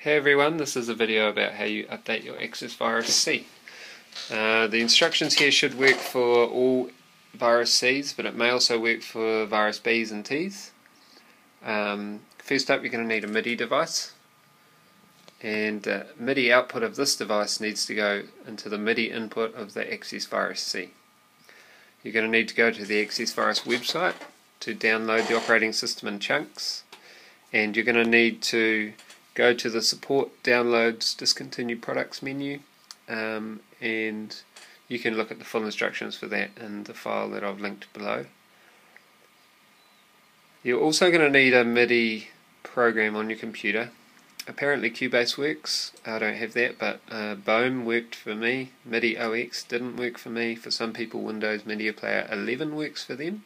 Hey everyone, this is a video about how you update your Access virus C. The instructions here should work for all virus Cs, but it may also work for virus Bs and Ts. First up, you're going to need a MIDI device, and MIDI output of this device needs to go into the MIDI input of the Access virus C. You're going to need to go to the Access virus website to download the operating system in chunks, and you're going to need to go to the Support Downloads Discontinued Products menu, and you can look at the full instructions for that in the file that I've linked below. You're also going to need a MIDI program on your computer. Apparently Cubase works. I don't have that, but Bome worked for me. MIDI OX didn't work for me. For some people, Windows Media Player 11 works for them.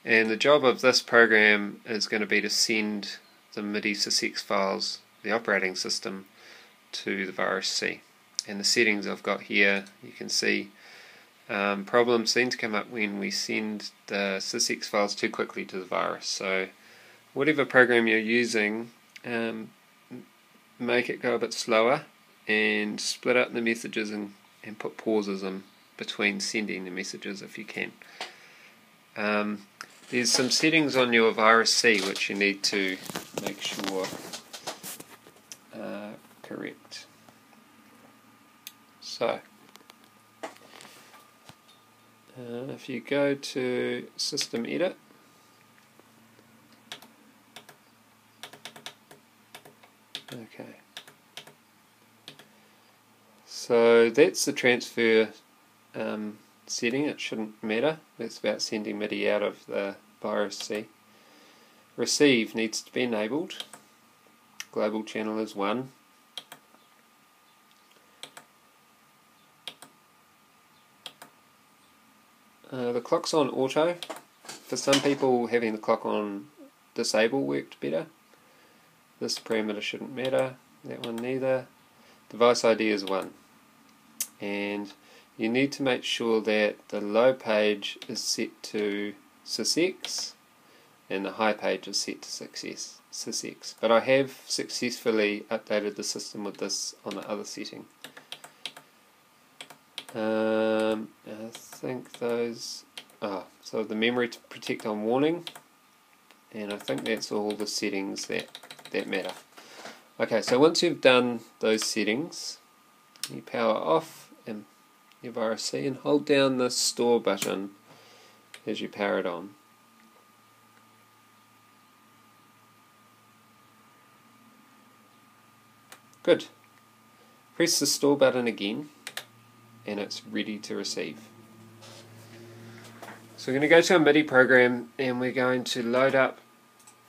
And the job of this program is going to be to send the MIDI acess files, the operating system, to the virus C. And the settings I've got here, you can see problems seem to come up when we send the acess files too quickly to the virus. So whatever program you're using, make it go a bit slower and split up the messages and put pauses in between sending the messages if you can. There's some settings on your virus C which you need to make sure are correct. So, if you go to System Edit, okay, so that's the transfer setting. It shouldn't matter. That's about sending MIDI out of the virus C. Receive needs to be enabled. Global channel is 1. The clock's on auto. For some people, having the clock on disable worked better. This parameter shouldn't matter. That one neither. Device ID is 1. And you need to make sure that the low page is set to sysx and the high page is set to sysx. But I have successfully updated the system with this on the other setting. I think those... so the memory to protect on warning, and I think that's all the settings that matter. Okay, so once you've done those settings, you power off and your virus C and hold down the store button as you power it on. Good. Press the store button again and it's ready to receive. So we're going to go to our MIDI program and we're going to load up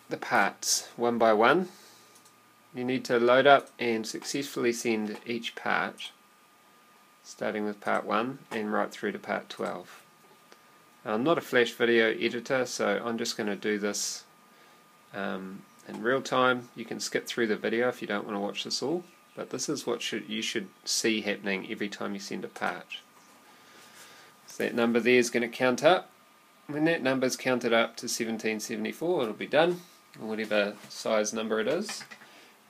the parts one by one. You need to load up and successfully send each part, starting with part 1 and right through to part 12. I'm not a Flash video editor, so I'm just going to do this in real time. You can skip through the video if you don't want to watch this all, but this is what you should see happening every time you send a part. So that number there is going to count up. When that number is counted up to 1774, it'll be done, or whatever size number it is,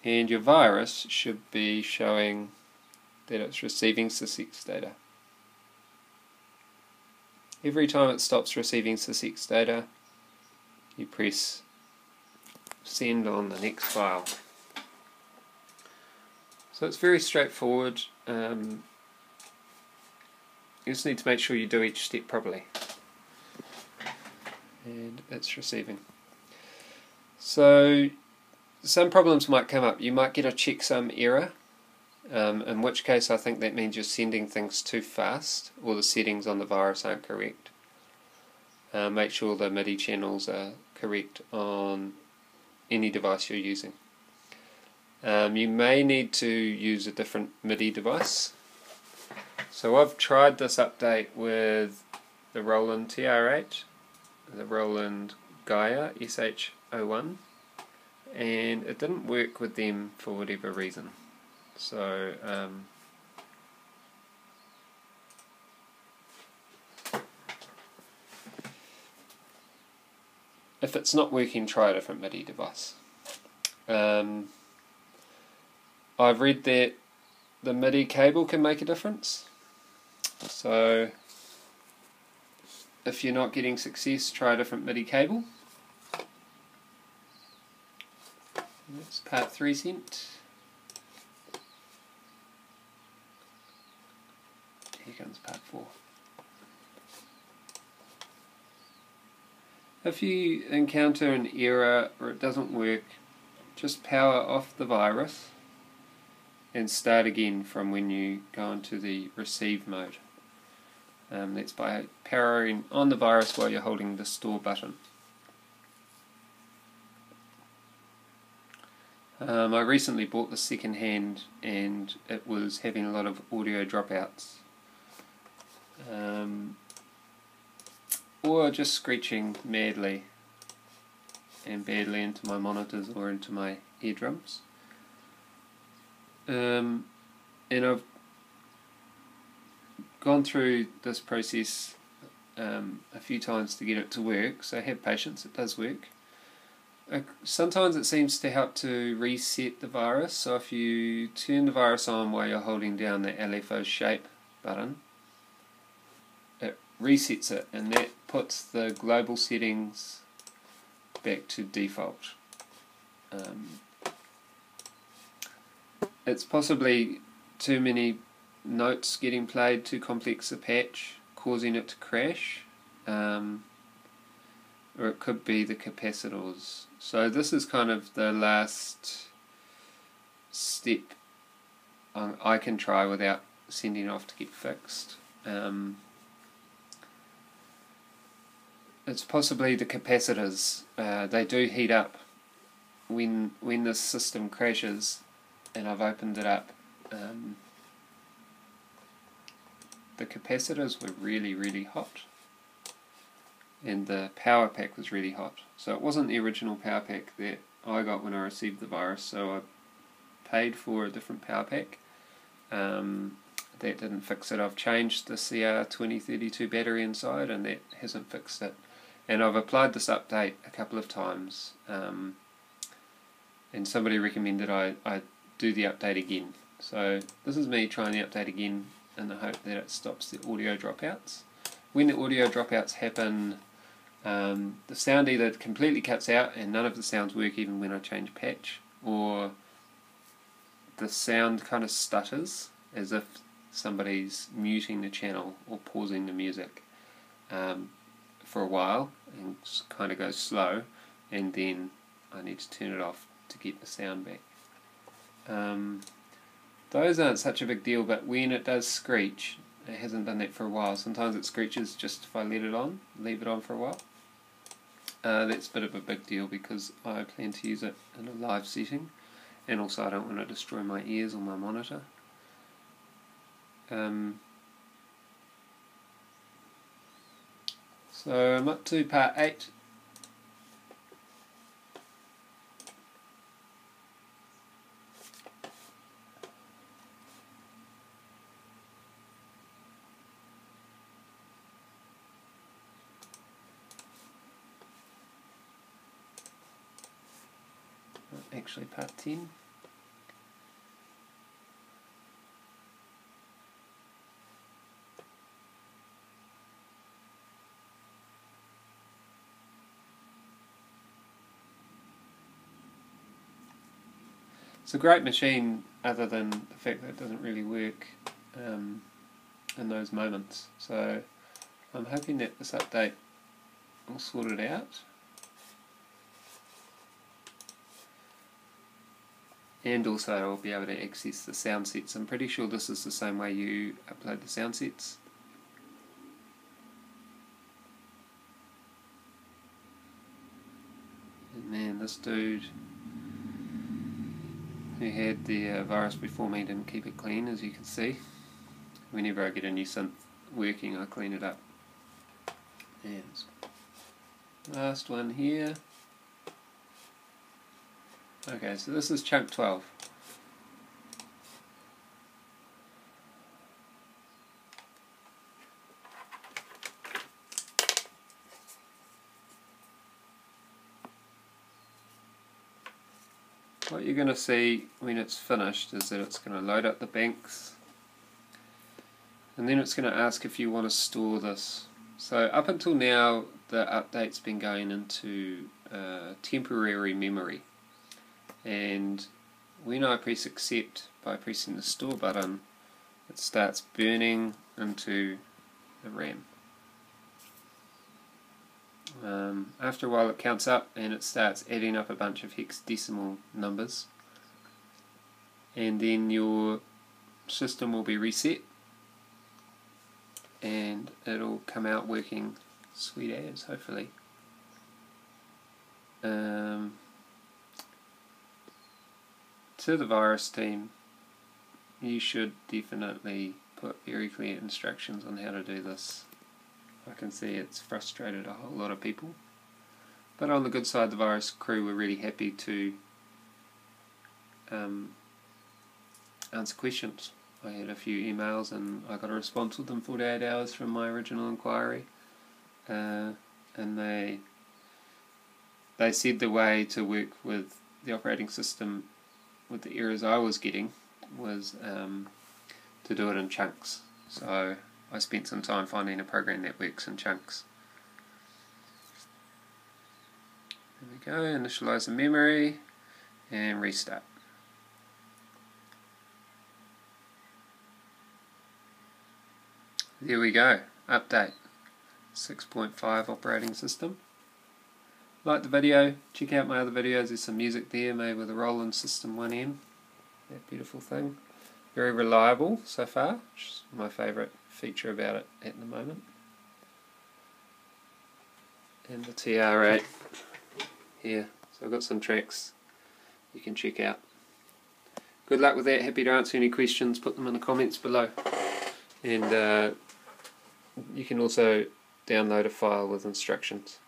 and your virus should be showing that it's receiving sysx data. Every time it stops receiving sysx data, you press send on the next file. So it's very straightforward. You just need to make sure you do each step properly. And it's receiving. So some problems might come up. You might get a checksum error, in which case I think that means you're sending things too fast or the settings on the virus aren't correct. Make sure the MIDI channels are correct on any device you're using. You may need to use a different MIDI device. So I've tried this update with the Roland TR8, the Roland Gaia SH01, and it didn't work with them for whatever reason. So if it's not working, try a different MIDI device. I've read that the MIDI cable can make a difference. So if you're not getting success, try a different MIDI cable. That's part 3 sent. Here comes part 4. If you encounter an error or it doesn't work, just power off the virus and start again from when you go into the receive mode. That's by powering on the virus while you're holding the store button. I recently bought the second hand and it was having a lot of audio dropouts. Or just screeching madly and badly into my monitors or into my eardrums. And I've gone through this process a few times to get it to work, so have patience, it does work. Sometimes it seems to help to reset the virus, so if you turn the virus on while you're holding down the LFO shape button, it resets it, and that puts the global settings back to default. It's possibly too many notes getting played, too complex a patch, causing it to crash, or it could be the capacitors. So this is kind of the last step I can try without sending off to get fixed. It's possibly the capacitors. They do heat up when the system crashes, and I've opened it up. The capacitors were really hot, and the power pack was really hot. So it wasn't the original power pack that I got when I received the virus, so I paid for a different power pack. That didn't fix it. I've changed the CR2032 battery inside, and that hasn't fixed it. And I've applied this update a couple of times, and somebody recommended I do the update again. So this is me trying the update again in the hope that it stops the audio dropouts. When the audio dropouts happen, the sound either completely cuts out and none of the sounds work even when I change patch, or the sound kind of stutters as if somebody's muting the channel or pausing the music for a while, and kind of goes slow, and then I need to turn it off to get the sound back. Those aren't such a big deal, but when it does screech, it hasn't done that for a while. Sometimes it screeches just if I leave it on for a while. That's a bit of a big deal because I plan to use it in a live setting, and also I don't want to destroy my ears or my monitor. So I'm up to part 8. Actually part 10. It's a great machine, other than the fact that it doesn't really work in those moments. So I'm hoping that this update will sort it out. And also I'll be able to access the sound sets. I'm pretty sure this is the same way you upload the sound sets. And man, this dude who had the virus before me didn't keep it clean, as you can see. Whenever I get a new synth working, I clean it up. And last one here. Okay, so this is chunk 12. what you're going to see when it's finished is that it's going to load up the banks, and then it's going to ask if you want to store this. So up until now the update's been going into temporary memory, and when I press accept by pressing the store button, it starts burning into the RAM. After a while it counts up and it starts adding up a bunch of hexadecimal numbers, and then your system will be reset and it'll come out working sweet as, hopefully. To the virus team, you should definitely put very clear instructions on how to do this. I can see it's frustrated a whole lot of people, but on the good side, the virus crew were really happy to answer questions. I had a few emails and I got a response within 48 hours from my original inquiry, and they said the way to work with the operating system with the errors I was getting was to do it in chunks. So I spent some time finding a program that works in chunks. There we go, initialize the memory and restart. There we go, update 6.5 operating system. Like the video, check out my other videos, there's some music there made with a Roland System 1M, that beautiful thing. Very reliable so far, which is my favourite feature about it at the moment. And the TR8 here, so I've got some tracks you can check out. Good luck with that, happy to answer any questions, put them in the comments below. And you can also download a file with instructions.